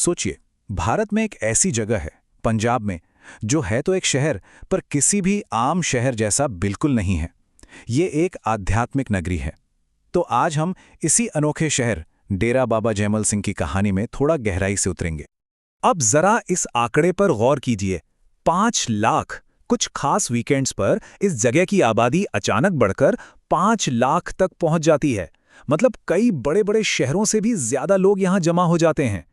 सोचिए, भारत में एक ऐसी जगह है, पंजाब में, जो है तो एक शहर, पर किसी भी आम शहर जैसा बिल्कुल नहीं है। ये एक आध्यात्मिक नगरी है। तो आज हम इसी अनोखे शहर डेरा बाबा जैमल सिंह की कहानी में थोड़ा गहराई से उतरेंगे। अब जरा इस आंकड़े पर गौर कीजिए, 5 लाख। कुछ खास वीकेंड्स पर इस जगह की आबादी अचानक बढ़कर 5 लाख तक पहुंच जाती है। मतलब कई बड़े बड़े शहरों से भी ज्यादा लोग यहां जमा हो जाते हैं।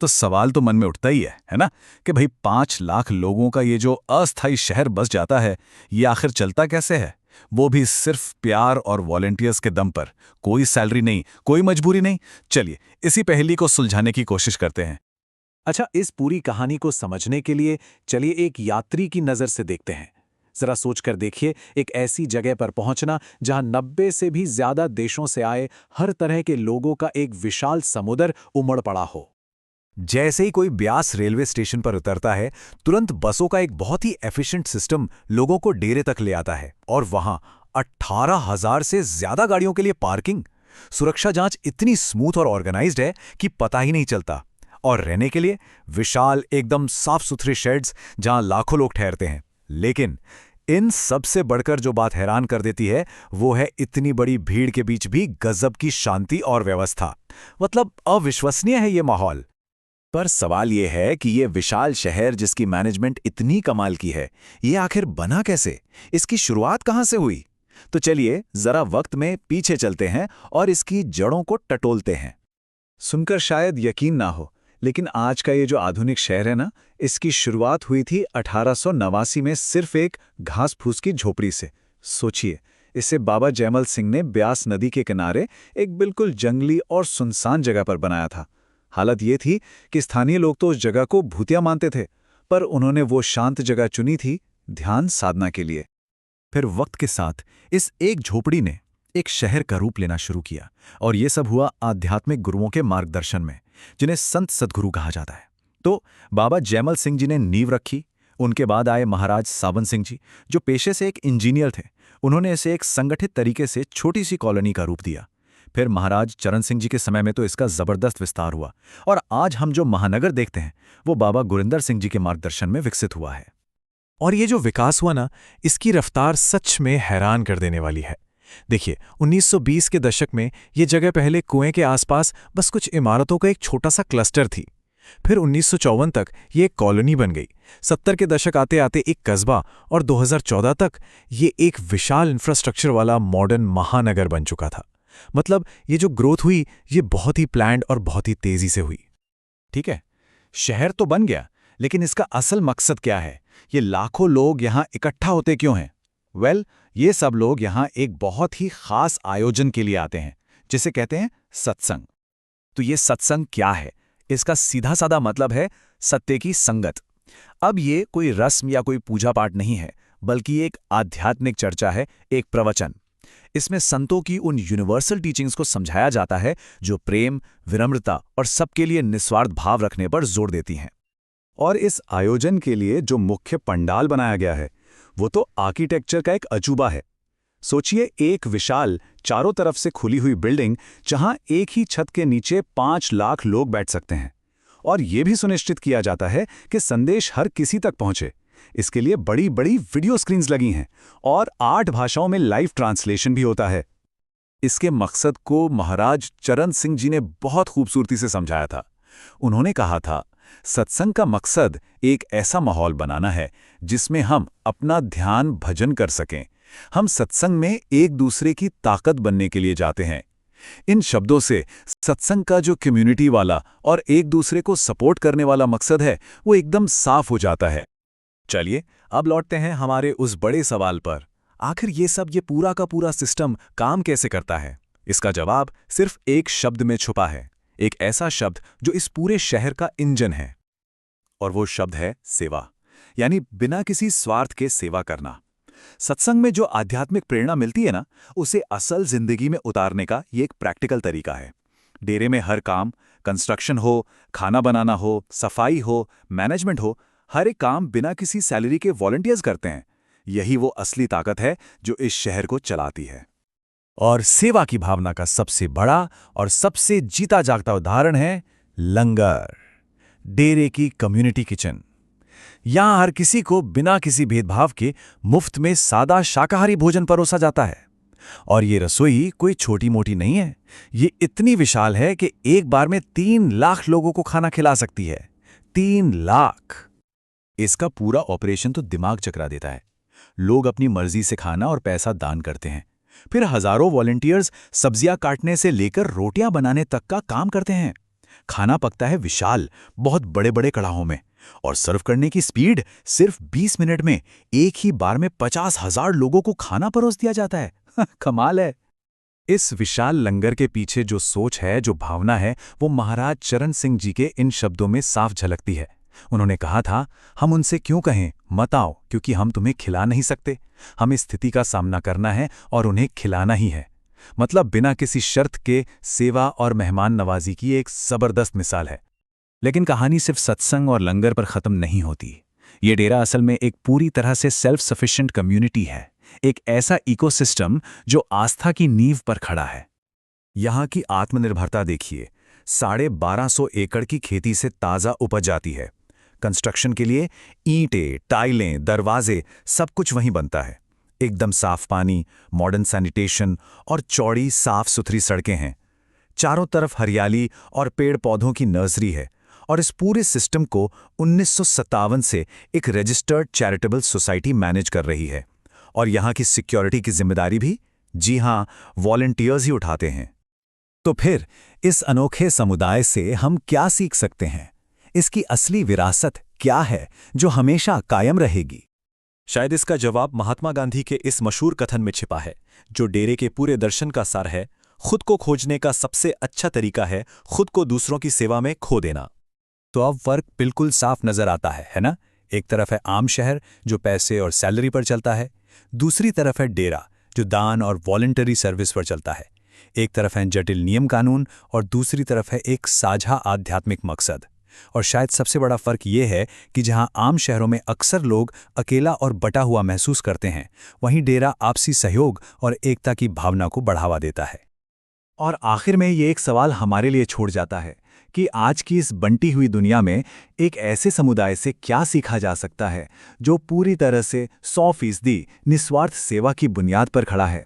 तो सवाल तो मन में उठता ही है ना, कि भाई 5 लाख लोगों का ये जो अस्थायी शहर बस जाता है, ये आखिर चलता कैसे है? वो भी सिर्फ प्यार और वॉलंटियर्स के दम पर। कोई सैलरी नहीं, कोई मजबूरी नहीं। चलिए इसी पहेली को सुलझाने की कोशिश करते हैं। अच्छा, इस पूरी कहानी को समझने के लिए चलिए एक यात्री की नज़र से देखते हैं। जरा सोचकर देखिए, एक ऐसी जगह पर पहुंचना जहां 90 से भी ज्यादा देशों से आए हर तरह के लोगों का एक विशाल समुद्र उमड़ पड़ा हो। जैसे ही कोई ब्यास रेलवे स्टेशन पर उतरता है, तुरंत बसों का एक बहुत ही एफिशिएंट सिस्टम लोगों को डेरे तक ले आता है, और वहां 18,000 से ज्यादा गाड़ियों के लिए पार्किंग। सुरक्षा जांच इतनी स्मूथ और ऑर्गेनाइज्ड है कि पता ही नहीं चलता। और रहने के लिए विशाल एकदम साफ सुथरे शेड्स जहां लाखों लोग ठहरते हैं। लेकिन इन सबसे बढ़कर जो बात हैरान कर देती है, वो है इतनी बड़ी भीड़ के बीच भी गजब की शांति और व्यवस्था। मतलब अविश्वसनीय है ये माहौल। पर सवाल ये है कि ये विशाल शहर जिसकी मैनेजमेंट इतनी कमाल की है, ये आखिर बना कैसे? इसकी शुरुआत कहां से हुई? तो चलिए जरा वक्त में पीछे चलते हैं और इसकी जड़ों को टटोलते हैं। सुनकर शायद यकीन ना हो, लेकिन आज का ये जो आधुनिक शहर है ना, इसकी शुरुआत हुई थी 1889 में सिर्फ एक घास फूस की झोपड़ी से। सोचिए, इसे बाबा जैमल सिंह ने ब्यास नदी के किनारे एक बिल्कुल जंगली और सुनसान जगह पर बनाया था। हालत ये थी कि स्थानीय लोग तो उस जगह को भूतिया मानते थे, पर उन्होंने वो शांत जगह चुनी थी ध्यान साधना के लिए। फिर वक्त के साथ इस एक झोपड़ी ने एक शहर का रूप लेना शुरू किया, और ये सब हुआ आध्यात्मिक गुरुओं के मार्गदर्शन में, जिन्हें संत सद्गुरु कहा जाता है। तो बाबा जैमल सिंह जी ने नींव रखी। उनके बाद आए महाराज सावन सिंह जी, जो पेशे से एक इंजीनियर थे। उन्होंने इसे एक संगठित तरीके से छोटी सी कॉलोनी का रूप दिया। फिर महाराज चरण सिंह जी के समय में तो इसका जबरदस्त विस्तार हुआ, और आज हम जो महानगर देखते हैं, वो बाबा गुरिंदर सिंह जी के मार्गदर्शन में विकसित हुआ है। और ये जो विकास हुआ ना, इसकी रफ्तार सच में हैरान कर देने वाली है। देखिए, 1920 के दशक में ये जगह पहले कुएं के आसपास बस कुछ इमारतों का एक छोटा सा क्लस्टर थी। फिर 1954 तक ये एक कॉलोनी बन गई। 70 के दशक आते आते एक कस्बा, और 2014 तक ये एक विशाल इंफ्रास्ट्रक्चर वाला मॉडर्न महानगर बन चुका था। मतलब ये जो ग्रोथ हुई, ये बहुत ही प्लान्ड और बहुत ही तेजी से हुई। ठीक है, शहर तो बन गया, लेकिन इसका असल मकसद क्या है? ये लाखों लोग यहाँ इकट्ठा होते क्यों हैं? ये सब लोग यहाँ एक बहुत ही खास आयोजन के लिए आते हैं, जिसे कहते हैं सत्संग। तो ये सत्संग क्या है? इसका सीधा साधा मतलब है सत्य की संगत। अब ये कोई रस्म या कोई पूजा पाठ नहीं है, बल्कि एक आध्यात्मिक चर्चा है, एक प्रवचन। इसमें संतों की उन यूनिवर्सल टीचिंग्स को समझाया जाता है, जो प्रेम, विनम्रता और सबके लिए निस्वार्थ भाव रखने पर जोर देती हैं। और इस आयोजन के लिए जो मुख्य पंडाल बनाया गया है, वो तो आर्किटेक्चर का एक अजूबा है। सोचिए, एक विशाल चारों तरफ से खुली हुई बिल्डिंग, जहां एक ही छत के नीचे 5 लाख लोग बैठ सकते हैं। और ये भी सुनिश्चित किया जाता है कि संदेश हर किसी तक पहुंचे। इसके लिए बड़ी बड़ी वीडियो स्क्रीन्स लगी हैं, और 8 भाषाओं में लाइव ट्रांसलेशन भी होता है। इसके मकसद को महाराज चरण सिंह जी ने बहुत खूबसूरती से समझाया था। उन्होंने कहा था, सत्संग का मकसद एक ऐसा माहौल बनाना है जिसमें हम अपना ध्यान भजन कर सकें। हम सत्संग में एक दूसरे की ताकत बनने के लिए जाते हैं। इन शब्दों से सत्संग का जो कम्युनिटी वाला और एक दूसरे को सपोर्ट करने वाला मकसद है, वो एकदम साफ हो जाता है। चलिए अब लौटते हैं हमारे उस बड़े सवाल पर। आखिर ये पूरा का पूरा सिस्टम काम कैसे करता है? इसका जवाब सिर्फ एक शब्द में छुपा है, एक ऐसा शब्द जो इस पूरे शहर का इंजन है। और वो शब्द है सेवा, यानी बिना किसी स्वार्थ के सेवा करना। सत्संग में जो आध्यात्मिक प्रेरणा मिलती है ना, उसे असल जिंदगी में उतारने का ये एक प्रैक्टिकल तरीका है। डेरे में हर काम, कंस्ट्रक्शन हो, खाना बनाना हो, सफाई हो, मैनेजमेंट हो, हर एक काम बिना किसी सैलरी के वॉलंटियर्स करते हैं। यही वो असली ताकत है जो इस शहर को चलाती है। और सेवा की भावना का सबसे बड़ा और सबसे जीता जागता उदाहरण है लंगर। डेरे की कम्युनिटी किचन। यहाँ हर किसी को बिना किसी भेदभाव के मुफ्त में सादा शाकाहारी भोजन परोसा जाता है। और ये रसोई कोई छोटी मोटी नहीं है, ये इतनी विशाल है कि एक बार में 3 लाख लोगों को खाना खिला सकती है। 3 लाख! इसका पूरा ऑपरेशन तो दिमाग चकरा देता है। लोग अपनी मर्जी से खाना और पैसा दान करते हैं। फिर हजारों वॉलंटियर्स सब्जियां काटने से लेकर रोटियां बनाने तक का काम करते हैं। खाना पकता है विशाल, बहुत बड़े बड़े कड़ाहों में, और सर्व करने की स्पीड सिर्फ 20 मिनट में एक ही बार में 50,000 लोगों को खाना परोस दिया जाता है। कमाल है। इस विशाल लंगर के पीछे जो सोच है, जो भावना है, वो महाराज चरण सिंह जी के इन शब्दों में साफ झलकती है। उन्होंने कहा था, हम उनसे क्यों कहें मत आओ, क्योंकि हम तुम्हें खिला नहीं सकते। हमें स्थिति का सामना करना है और उन्हें खिलाना ही है। मतलब बिना किसी शर्त के सेवा और मेहमान नवाजी की एक जबरदस्त मिसाल है। लेकिन कहानी सिर्फ सत्संग और लंगर पर खत्म नहीं होती। ये डेरा असल में एक पूरी तरह से सेल्फ सफिशिएंट कम्युनिटी है, एक ऐसा इकोसिस्टम जो आस्था की नींव पर खड़ा है। यहाँ की आत्मनिर्भरता देखिए, 1250 एकड़ की खेती से ताज़ा उपज जाती है। कंस्ट्रक्शन के लिए ईंटें, टाइलें, दरवाजे सब कुछ वहीं बनता है। एकदम साफ पानी, मॉडर्न सैनिटेशन और चौड़ी साफ सुथरी सड़कें हैं। चारों तरफ हरियाली और पेड़ पौधों की नर्सरी है। और इस पूरे सिस्टम को 1957 से एक रजिस्टर्ड चैरिटेबल सोसाइटी मैनेज कर रही है। और यहाँ की सिक्योरिटी की जिम्मेदारी भी, जी हां, वॉलंटियर्स ही उठाते हैं। तो फिर इस अनोखे समुदाय से हम क्या सीख सकते हैं? इसकी असली विरासत क्या है जो हमेशा कायम रहेगी? शायद इसका जवाब महात्मा गांधी के इस मशहूर कथन में छिपा है, जो डेरे के पूरे दर्शन का सार है। खुद को खोजने का सबसे अच्छा तरीका है खुद को दूसरों की सेवा में खो देना। तो अब फर्क बिल्कुल साफ नजर आता है ना? एक तरफ है आम शहर जो पैसे और सैलरी पर चलता है, दूसरी तरफ है डेरा जो दान और वॉलंटरी सर्विस पर चलता है। एक तरफ है जटिल नियम कानून और दूसरी तरफ है एक साझा आध्यात्मिक मकसद। और शायद सबसे बड़ा फर्क ये है कि जहां आम शहरों में अक्सर लोग अकेला और बटा हुआ महसूस करते हैं, वहीं डेरा आपसी सहयोग और एकता की भावना को बढ़ावा देता है। और आखिर में ये एक सवाल हमारे लिए छोड़ जाता है कि आज की इस बंटी हुई दुनिया में एक ऐसे समुदाय से क्या सीखा जा सकता है जो पूरी तरह से 100% निस्वार्थ सेवा की बुनियाद पर खड़ा है।